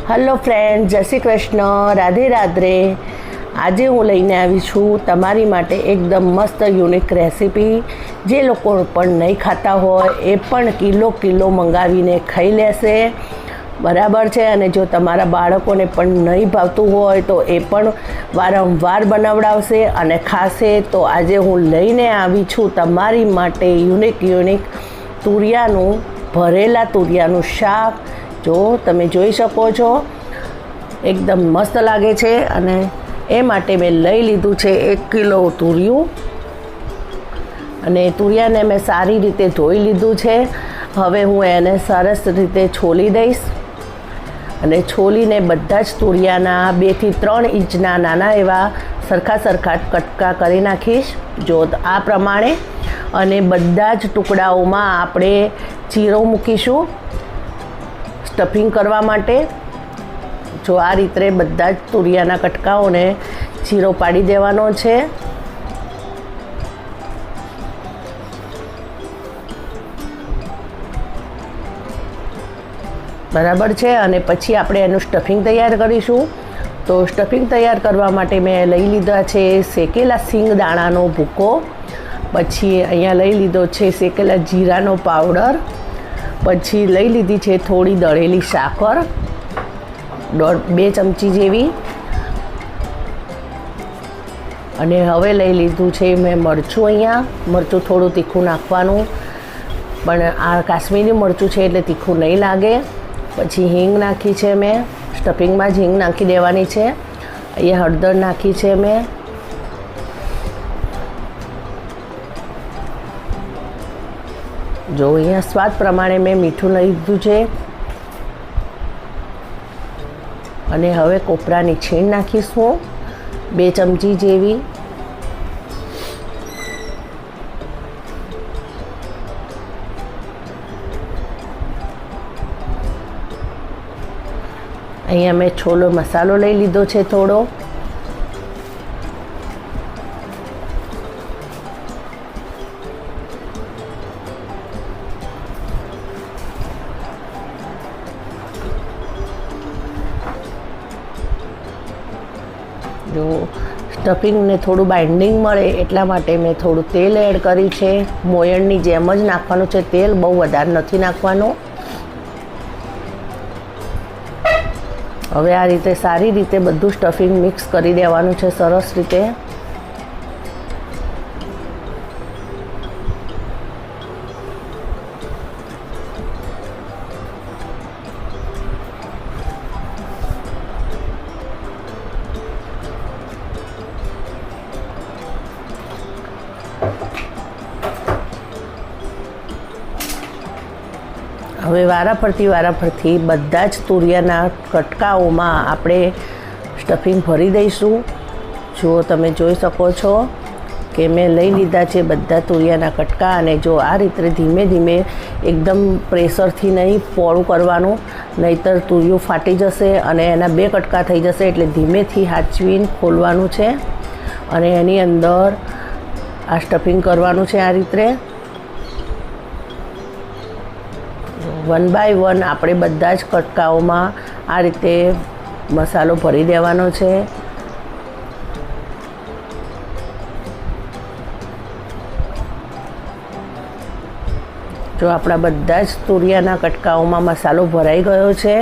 Hello friend, જય શ્રી કૃષ્ણ, રાધે રાધે। આજે હું લઈને આવી છું તમારી માટે એકદમ મસ્ત યુનિક રેસીપી, જે લોકો પણ નહીં ખાતા હોય એ પણ કિલો મંગાવીને ખાઈ લેશે, બરાબર છે। અને જો તમારા બાળકોને પણ નહીં ભાવતું હોય તો એ પણ વારંવાર બનાવડાવશે અને ખાશે। તો આજે હું લઈને આવી છું તમારી માટે યુનિક તુરિયાનું, ભરેલા તુરિયાનું શાક। જો તમે જોઈ શકો છો એકદમ મસ્ત લાગે છે। અને એ માટે મેં લઈ લીધું છે 1 કિલો તુરિયું, અને તુરિયાને મેં સારી રીતે ધોઈ લીધું છે। હવે હું એને સરસ રીતે છોલી દઈશ, અને છોલીને બધા જ તુરિયાના 2 થી 3 ઇંચના નાના એવા સરખા કટકા કરી નાખીશ, જો આ પ્રમાણે। અને બધા જ ટુકડાઓમાં આપણે ચીરો મૂકીશું સ્ટફિંગ કરવા માટે। જો આ રીતે બધા જ તુરિયાના કટકાઓને ચીરો પાડી દેવાનો છે, બરાબર છે। અને પછી આપણે એનું સ્ટફિંગ તૈયાર કરીશું। તો સ્ટફિંગ તૈયાર કરવા માટે મેં લઈ લીધા છે શેકેલા સિંગ દાણાનો ભૂકો, પછી અહીંયા લઈ લીધો છે શેકેલા જીરાનો પાવડર, પછી લઈ લીધી છે થોડી દળેલી સાકર 2 ચમચી જેવી, અને હવે લઈ લીધું છે મેં મરચું। અહીંયા મરચું થોડું તીખું નાખવાનું, પણ આ કાશ્મીરી મરચું છે એટલે તીખું નહીં લાગે। પછી હિંગ નાખી છે મેં, સ્ટફિંગમાં જ હિંગ નાખી દેવાની છે। અહીંયા હળદર નાખી છે મેં, જો અહીંયા સ્વાદ પ્રમાણે મેં મીઠું લઈ લીધું છે। અને હવે કોપરાની છીણ નાખીશું 2 ચમચી જેવી, અહીંયા મેં છોલો મસાલો લઈ લીધો છે થોડો, જો સ્ટફિંગને થોડું બાઇન્ડિંગ મળે એટલા માટે મેં થોડું તેલ એડ કરી છે। મોયણની જેમ જ નાખવાનું છે તેલ, બહુ વધારે નથી નાખવાનું। હવે આ રીતે સારી રીતે બધું સ્ટફિંગ મિક્સ કરી દેવાનું છે સરસ રીતે। હવે વારાફરતી બધા જ તુરિયાના કટકાઓમાં આપણે સ્ટફિંગ ભરી દઈશું। જો તમે જોઈ શકો છો કે મેં લઈ લીધા છે બધા તુરિયાના કટકા, અને જો આ રીતે ધીમે એકદમ પ્રેશરથી નહીં પોળું કરવાનું, નહીંતર તુરિયું ફાટી જશે અને એના 2 કટકા થઈ જશે। એટલે ધીમેથી હાચવીને ખોલવાનું છે અને એની અંદર આ સ્ટફિંગ કરવાનું છે આ રીતે। 1 બાય 1 આપણે બધા જ કટકાઓમાં આ રીતે મસાલો ભરી દેવાનો છે। જો આપણા બધા જ તુરિયાના કટકાઓમાં મસાલો ભરાઈ ગયો છે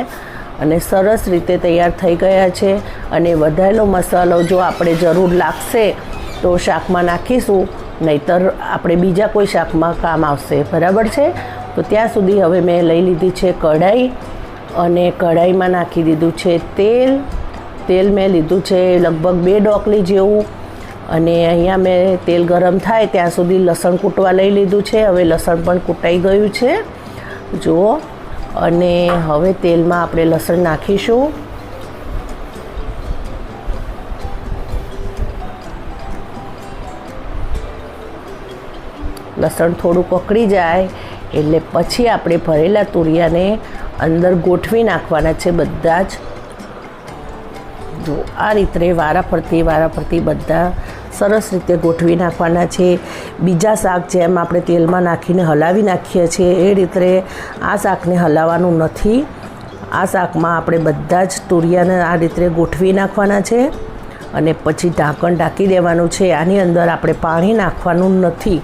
અને સરસ રીતે તૈયાર થઈ ગયા છે। અને વધારેલો મસાલો જો આપણે જરૂર લાગશે તો શાકમાં નાખીશું, નહીંતર આપણે બીજા કોઈ શાકમાં કામ આવશે, બરાબર છે। તો ત્યાં સુધી હવે મેં લઈ લીધી છે કઢાઈ, અને કઢાઈમાં નાખી દીધું છે તેલ મેં લીધું છે લગભગ 2 ડોકલી જેવું, અને અહીંયા મેં તેલ ગરમ થાય ત્યાં સુધી લસણ કૂટવા લઈ લીધું છે। હવે લસણ પણ કૂટાઈ ગયું છે જુઓ, અને હવે તેલમાં આપણે લસણ નાખીશું। લસણ થોડું કકડી જાય એટલે પછી આપણે ભરેલા તુરિયાને અંદર ગોઠવી નાખવાના છે બધા જ। જો આ રીતે વારાફરતી બધા સરસ રીતે ગોઠવી નાખવાના છે। બીજા શાક જેમ આપણે તેલમાં નાખીને હલાવી નાખીએ છીએ એ રીતે આ શાકને હલાવવાનું નથી, આ શાકમાં આપણે બધા જ તુરિયાને આ રીતે ગોઠવી નાખવાના છે અને પછી ઢાંકણ ઢાંકી દેવાનું છે. આની અંદર આપણે પાણી નાખવાનું નથી,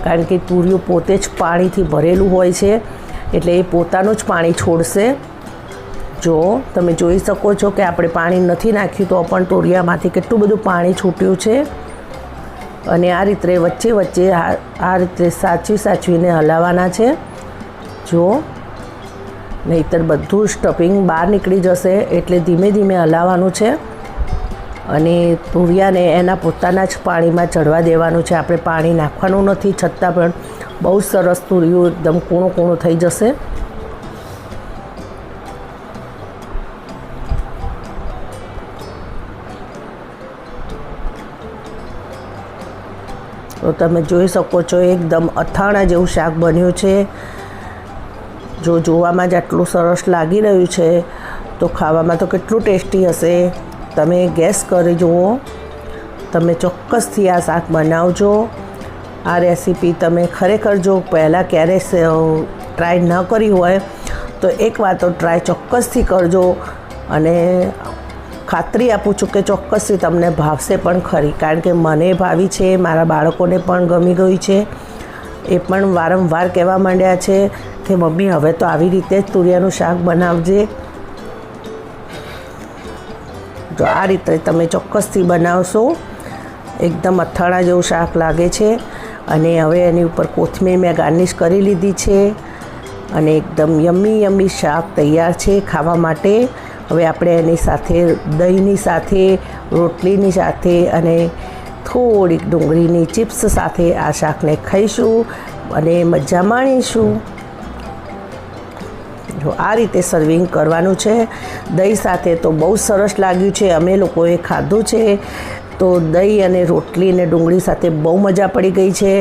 કારણ કે તુરિયું પોતે જ પાણીથી ભરેલું હોય છે, એટલે એ પોતાનું જ પાણી છોડશે. જો તમે જોઈ શકો છો કે આપણે પાણી નથી નાખ્યું તો પણ તુરિયામાંથી કેટલું બધું પાણી છૂટ્યું છે. અને આ રીતે વચ્ચે વચ્ચે આ રીતે સાચવીને હલાવવાના છે. જો નહીંતર બધું સ્ટફિંગ બહાર નીકળી જશે, એટલે ધીમે ધીમે હલાવવાનું છે અને તુરિયાને એના પોતાના જ પાણીમાં ચડવા દેવાનું છે. આપણે પાણી નાખવાનું નથી, છતાં પણ બહુ સરસ તુરિયું એકદમ કૂણું કૂણું થઈ જશે. તો તમે જોઈ શકો છો એકદમ અથાણા જેવું શાક બન્યું છે. જો જોવામાં જ આટલું સરસ લાગી રહ્યું છે તો ખાવામાં તો કેટલું ટેસ્ટી હશે. તમે ગેસ કરી જુઓ, તમે ચોક્કસથી આ શાક બનાવજો. આ રેસીપી તમે ખરેખર જો પહેલાં ક્યારેય ટ્રાય ન કરી હોય તો એકવાર તો ટ્રાય ચોક્કસથી કરજો અને ખાતરી આપું છું કે ચોક્કસથી તમને ભાવશે પણ ખરી, કારણ કે મને ભાવી છે, મારા બાળકોને પણ ગમી ગઈ છે. એ પણ વારંવાર કહેવા માંડ્યા છે કે મમ્મી હવે તો આવી રીતે જ તુરિયાનું શાક બનાવજે. જો આ રીતે તમે ચોક્કસથી બનાવશો, એકદમ અથાણા જેવું શાક લાગે છે. અને હવે એની ઉપર કોથમીર મેં ગાર્નિશ કરી લીધી છે અને એકદમ યમ્મી શાક તૈયાર છે ખાવા માટે. હવે આપણે એની સાથે દહીંની સાથે, રોટલીની સાથે અને થોડીક ડુંગળીની ચિપ્સ સાથે આ શાકને ખાઈશું અને મજા માણીશું. જો આ રીતે સર્વિંગ કરવાનું છે દહીં સાથે. તો બહુ સરસ લાગ્યું છે, અમે લોકોએ ખાધું છે તો દહીં અને રોટલી અને ડુંગળી સાથે બહુ મજા પડી ગઈ છે.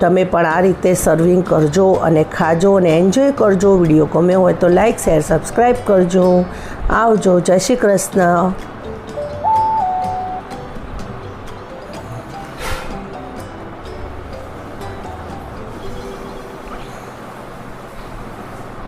તમે પણ આ રીતે સર્વિંગ કરજો અને ખાજો અને એન્જોય કરજો. વિડીયો ગમ્યો હોય તો લાઈક, શેર, સબસ્ક્રાઈબ કરજો. આવજો. જય શ્રી કૃષ્ણ.